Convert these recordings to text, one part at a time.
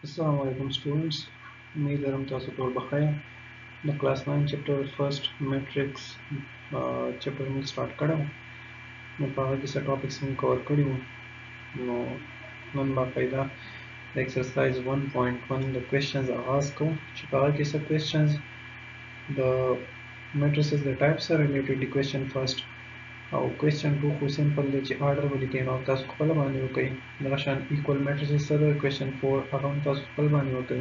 Assalam-o-Alikum students. उम्मीद है हम तासु टोल बखैर the class 9 chapter first matrix chapter में स्टार्ट करो मैं पागा किस टॉपिक्स में कवर करी नो नन बाकायदा the exercise 1.1 the questions are asked पागा किस questions the matrices the types are related to question first او question 2 خو simple دی چې order ولیکئ نو تاسو خپل باندې وکئ دغه شان equal matrices سره question 4 هغه هم تاسو خپل باندې وکئ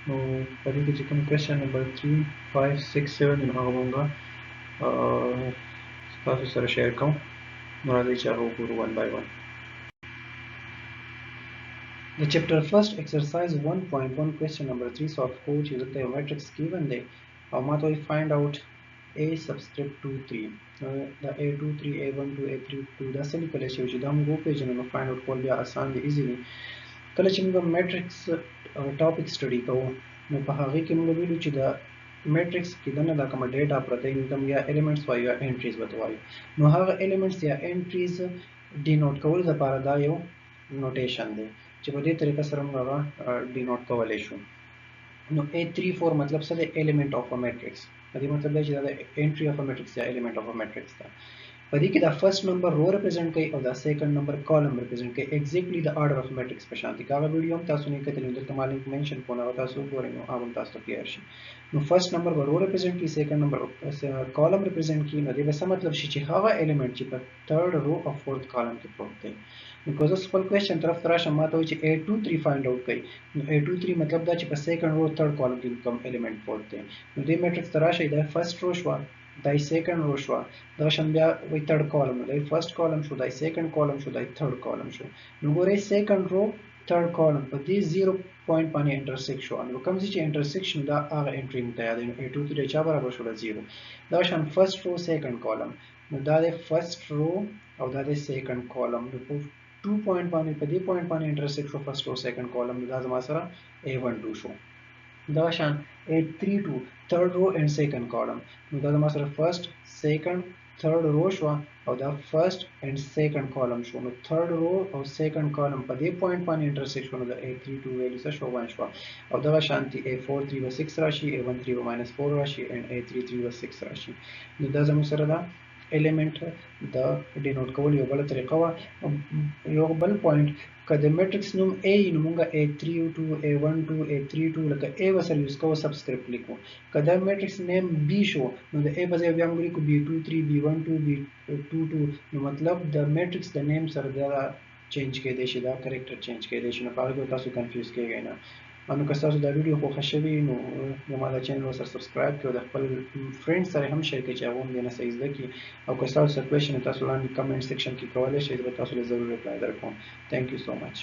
نو په دې کې چې کوم question number 3 5 6 7 نو هغه مونږه تاسو سره شیر کوم نو راځئ چې هغه وګورو one by one The chapter first exercise 1.1 question number 3 solve for چې دلته یو matrix given دی او ماته وایي find out A subscript 2 3 دا A2 3 A1 2 A3 2 دا څه لیکلی شوي چې دا موږ وپېژنو نو find out کول بیا آسان دی ایزي دی کله چې موږ میټرکس ټاپک سټډي کوو نو په هغې کې موږ ویلو چې د میټرکس کې دننه دا کومه ډیټا پرته وي نو یا ایلیمنټس وایو یا انټریز ورته وایو نو هغه ایلیمنټس یا انټریز ډینوټ کولو لپاره دا یو نوټیشن دی چې په دې طریقه سره موږ هغه ډینوټ کولی شو نو A34 مطلب څه دی ایلیمنټ اف ا میټرکس په دې مطلب دی چې دا د انټری اف ا میټرکس یا ایلیمنټ اف ا میټرکس ده په دې کې دا فرست نمبر رو ریپرزینټ کوي او دا سیکنډ نمبر کالم ریپرزینټ کوي ایگزیکټلی د آرډر اف میټرکس په شان دي هغه ویډیو هم تاسو نه کتلی دلته ما لینک منشن کوم هغه تاسو وګورئ نو هغه تاسو ته کلیر شي نو فرست نمبر به رو ریپرزینټ کوي سیکنډ نمبر کالم ریپرزینټ کوي نو دې به څه مطلب شي چې هغه ایلیمنټ چې په تھرډ رو او فورث کالم کې پروت دی نو که زه خپل کوېشن طرف ته راشم ما ته وایي چې A23 فایند آوټ کړئ نو A23 مطلب دا چې په سیکنډ رو تھرډ کالم کې کوم ایلیمنټ پروت دی نو دې میټرکس ته راشئ دا فرست رو شوه دا سیکنډ رو شو دا شان بیا وای تھرډ کالم دا فرست کالم شو دا سیکنډ کالم شو دا تھرډ کالم شو نو ګورئ سیکنډ رو تھرډ کالم په دې 0 پوینټ باندې انټرسیکټ شو نو کوم چې انټرسیکشن دا هغه انټری مته یاد نو A23 چا برابر شو 0 دا شان فرست رو سیکنډ کالم نو دا د فرست رو او دا د سیکنډ کالم نو 2 پوینټ باندې په دې پوینټ باندې انټرسیکټ شو فرست رو سیکنډ کالم نو دا زما سره A12 شو دا شان A32 third row and second column نو دا زما سره first second third row شو او دا first and second column شو نو third row او second column په دې پوینټ باندې انټرسیکټ شو نو دا A32 ویلو څه شو 1 شو او دا شانتي A43 به 6 راشي A13 به -4 راشي and A33 به 6 راشي نو دا زموږ سره دا element د ډینوټ کول یو بل طریقه وا یو بل پوینټ کله میټرکس نوم A نو موږ A32 A12 A32 لکه A وسره یوز کوو سبسکرپټ لیکو کله میټرکس نیم B شو نو د A بځای بیا موږ لیکو B23 B12 B22 نو مطلب د میټرکس د نیم سره دا چینج کېدای شي دا کریکټر چینج کېدای شي نو په هغه تاسو کنفیوز کېږئ نه نو که تاسو دا ویډیو خوښ شوي نو زما دا چینل سره سبسکرایب کړئ او د خپل فرینډ سره هم شیر کړئ چې هغه هم دې نه صحیح زده کړي او که تاسو کوېشن تاسو لاندې کمنټ سیکشن کې کولی شئ زه به تاسو له ضرور ریپلای درکوم تھینک یو سو مچ